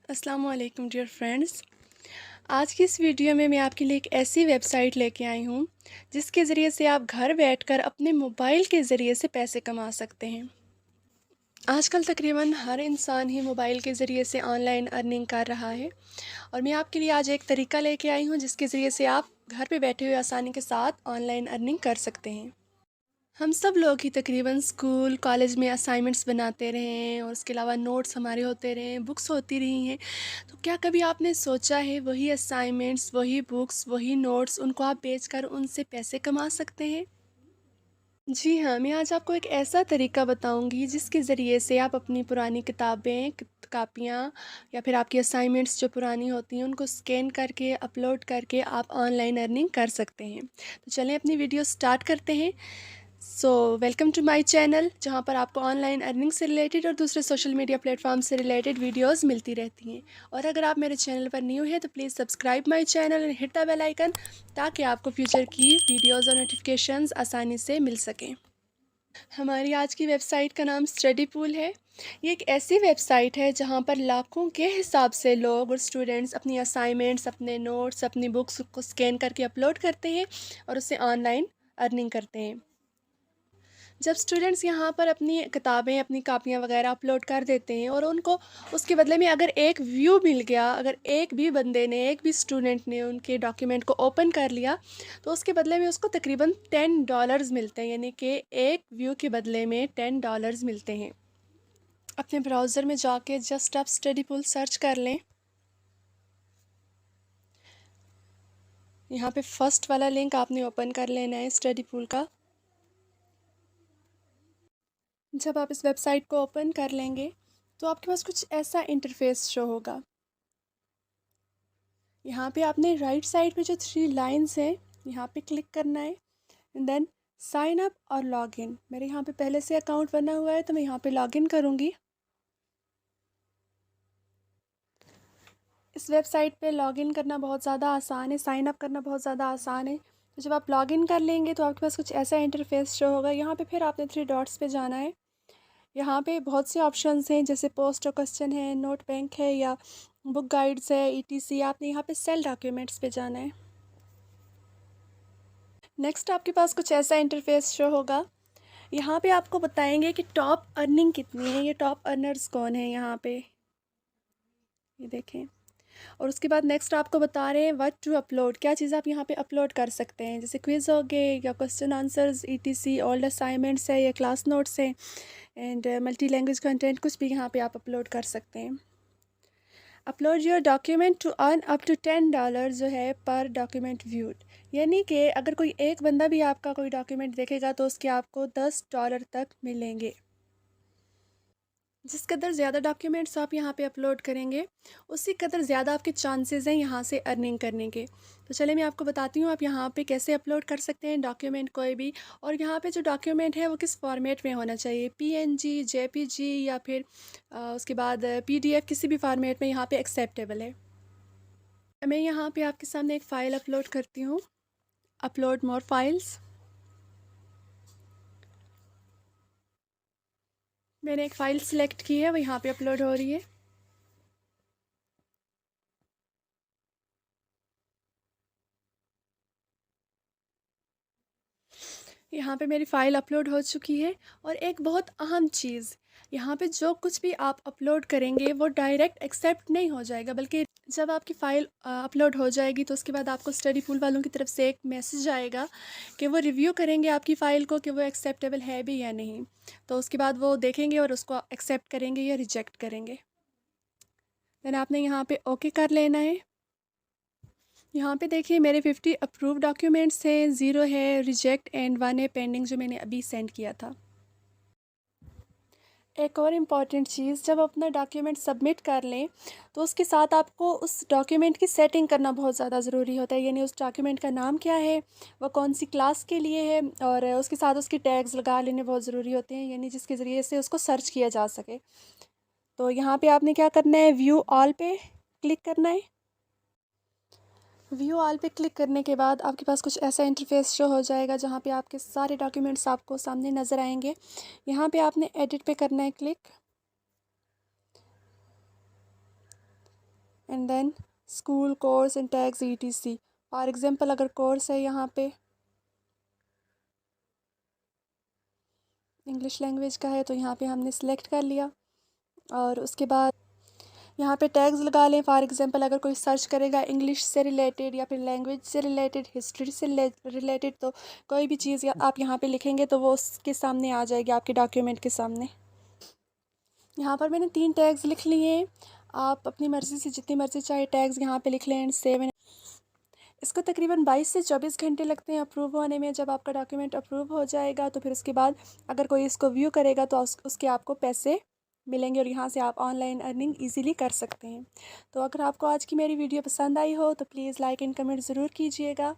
अस्सलाम वालेकुम dear friends. आज की इस वीडियो में मैं आपके लिए एक ऐसी वेबसाइट लेके आई हूँ जिसके ज़रिए से आप घर बैठकर अपने मोबाइल के ज़रिए से पैसे कमा सकते हैं। आजकल तकरीबन हर इंसान ही मोबाइल के ज़रिए से ऑनलाइन अर्निंग कर रहा है और मैं आपके लिए आज एक तरीका लेके आई हूँ जिसके ज़रिए से आप घर पे बैठे हुए आसानी के साथ ऑनलाइन अर्निंग कर सकते हैं। हम सब लोग ही तकरीबन स्कूल कॉलेज में असाइनमेंट्स बनाते रहे हैं और उसके अलावा नोट्स हमारे होते रहे हैं, बुक्स होती रही हैं। तो क्या कभी आपने सोचा है वही असाइनमेंट्स, वही बुक्स, वही नोट्स उनको आप बेचकर उनसे पैसे कमा सकते हैं? जी हाँ, मैं आज आपको एक ऐसा तरीका बताऊंगी जिसके ज़रिए से आप अपनी पुरानी किताबें, कापियाँ या फिर आपकी असाइनमेंट्स जो पुरानी होती हैं उनको स्कैन करके अपलोड करके आप ऑनलाइन अर्निंग कर सकते हैं। तो चलें अपनी वीडियो स्टार्ट करते हैं। So welcome to my channel जहाँ पर आपको ऑनलाइन अर्निंग से रिलेटेड और दूसरे सोशल मीडिया प्लेटफॉर्म से रिलेटेड वीडियोस मिलती रहती हैं। और अगर आप मेरे चैनल पर न्यू हैं तो please subscribe my channel and hit the bell icon ताकि आपको फ्यूचर की वीडियोस और नोटिफिकेशंस आसानी से मिल सकें। हमारी आज की वेबसाइट का नाम स्टडी पूल है। ये एक ऐसी वेबसाइट है जहाँ पर लाखों के हिसाब से लोग और स्टूडेंट्स अपनी असाइनमेंट्स, अपने नोट्स, अपनी बुक्स को स्कैन करके अपलोड करते हैं और उससे ऑनलाइन अर्निंग करते हैं। जब स्टूडेंट्स यहाँ पर अपनी किताबें, अपनी कापियाँ वगैरह अपलोड कर देते हैं और उनको उसके बदले में अगर एक व्यू मिल गया, अगर एक भी बंदे ने, एक भी स्टूडेंट ने उनके डॉक्यूमेंट को ओपन कर लिया, तो उसके बदले में उसको तकरीबन $10 मिलते हैं, यानी कि एक व्यू के बदले में $10 मिलते हैं। अपने ब्राउज़र में जाके जस्ट आप स्टडी पूल सर्च कर लें। यहाँ पे फर्स्ट वाला लिंक आपने ओपन कर लेना है स्टडी पूल का। जब आप इस वेबसाइट को ओपन कर लेंगे तो आपके पास कुछ ऐसा इंटरफेस शो होगा। यहाँ पे आपने राइट साइड में जो 3 लाइन्स हैं यहाँ पे क्लिक करना है एंड देन साइन अप और लॉग इन। मेरे यहाँ पे पहले से अकाउंट बना हुआ है तो मैं यहाँ पे लॉग इन करूँगी। इस वेबसाइट पे लॉग इन करना बहुत ज़्यादा आसान है, साइन अप करना बहुत ज़्यादा आसान है। तो जब आप लॉग इन कर लेंगे तो आपके पास कुछ ऐसा इंटरफेस शो होगा। यहाँ पे फिर आपने 3 डॉट्स पे जाना है। यहाँ पे बहुत से ऑप्शंस हैं जैसे पोस्ट और क्वेश्चन है, नोट बैंक है या बुक गाइड्स है, ईटीसी। आपने यहाँ पे सेल डॉक्यूमेंट्स पे जाना है। नेक्स्ट आपके पास कुछ ऐसा इंटरफेस शो होगा। यहाँ पे आपको बताएंगे कि टॉप अर्निंग कितनी है, ये टॉप अर्नर्स कौन है यहाँ पे, ये देखें। और उसके बाद नेक्स्ट आपको बता रहे हैं व्हाट टू अपलोड, क्या चीज़ आप यहाँ पे अपलोड कर सकते हैं, जैसे क्विज़ हो गए या question answers, ETC, old assignments है या क्लास नोट्स है एंड मल्टी लैंग्वेज कंटेंट, कुछ भी यहाँ पे आप अपलोड कर सकते हैं। Upload your document to earn up to $10 जो है पर डॉक्यूमेंट व्यूड, यानी कि अगर कोई एक बंदा भी आपका कोई डॉक्यूमेंट देखेगा तो उसके आपको $10 तक मिलेंगे। जिस कदर ज़्यादा डॉक्यूमेंट्स आप यहाँ पे अपलोड करेंगे उसी कदर ज़्यादा आपके चांसेस हैं यहाँ से अर्निंग करने के। तो चलिए मैं आपको बताती हूँ आप यहाँ पे कैसे अपलोड कर सकते हैं डॉक्यूमेंट कोई भी। और यहाँ पे जो डॉक्यूमेंट है वो किस फॉर्मेट में होना चाहिए, पीएनजी, जेपीजी या फिर उसके बाद पीडीएफ, किसी भी फॉर्मेट में यहाँ पे एक्सेप्टेबल है। मैं यहाँ पे आपके सामने एक फ़ाइल अपलोड करती हूँ। Upload more files. मैंने एक फ़ाइल सिलेक्ट की है, वो यहाँ पे अपलोड हो रही है। यहाँ पे मेरी फ़ाइल अपलोड हो चुकी है। और एक बहुत अहम चीज़, यहाँ पे जो कुछ भी आप अपलोड करेंगे वो डायरेक्ट एक्सेप्ट नहीं हो जाएगा, बल्कि जब आपकी फ़ाइल अपलोड हो जाएगी तो उसके बाद आपको स्टडी पूल वालों की तरफ से एक मैसेज आएगा कि वो रिव्यू करेंगे आपकी फ़ाइल को कि वो एक्सेप्टेबल है भी या नहीं। तो उसके बाद वो देखेंगे और उसको एक्सेप्ट करेंगे या रिजेक्ट करेंगे। देन आपने यहाँ पे ओके कर लेना है। यहाँ पे देखिए मेरे 50 अप्रूव डॉक्यूमेंट्स हैं, 0 है रिजेक्ट एंड 1 है पेंडिंग जो मैंने अभी सेंड किया था। एक और इम्पॉर्टेंट चीज़, जब अपना डॉक्यूमेंट सबमिट कर लें तो उसके साथ आपको उस डॉक्यूमेंट की सेटिंग करना बहुत ज़्यादा ज़रूरी होता है, यानी उस डॉक्यूमेंट का नाम क्या है, वह कौन सी क्लास के लिए है, और उसके साथ उसके टैग्स लगा लेने बहुत ज़रूरी होते हैं, यानी जिसके ज़रिए से उसको सर्च किया जा सके। तो यहाँ पे आपने क्या करना है, व्यू ऑल पे क्लिक करना है। व्यू ऑल पे क्लिक करने के बाद आपके पास कुछ ऐसा इंटरफेस शो हो जाएगा जहाँ पे आपके सारे डॉक्यूमेंट्स आपको सामने नज़र आएंगे। यहाँ पे आपने एडिट पे करना है click. And then school, course and tags ETC। For example अगर कोर्स है यहाँ पे इंग्लिश लैंग्वेज का है तो यहाँ पे हमने सिलेक्ट कर लिया, और उसके बाद यहाँ पे टैग्स लगा लें। फॉर एग्जांपल अगर कोई सर्च करेगा इंग्लिश से रिलेटेड या फिर लैंग्वेज से रिलेटेड, हिस्ट्री से रिलेटेड, तो कोई भी चीज़ आप यहाँ पे लिखेंगे तो वो उसके सामने आ जाएगी, आपके डॉक्यूमेंट के सामने। यहाँ पर मैंने 3 टैग्स लिख लिए हैं। आप अपनी मर्ज़ी से जितनी मर्ज़ी चाहे टैग्स यहाँ पे लिख लें एंड सेव। इसको तकरीबन 22 से 24 घंटे लगते हैं अप्रूव होने में। जब आपका डॉक्यूमेंट अप्रूव हो जाएगा तो फिर उसके बाद अगर कोई इसको व्यू करेगा तो उसके आपको पैसे मिलेंगे, और यहाँ से आप ऑनलाइन अर्निंग इजीली कर सकते हैं। तो अगर आपको आज की मेरी वीडियो पसंद आई हो तो प्लीज़ लाइक एंड कमेंट ज़रूर कीजिएगा।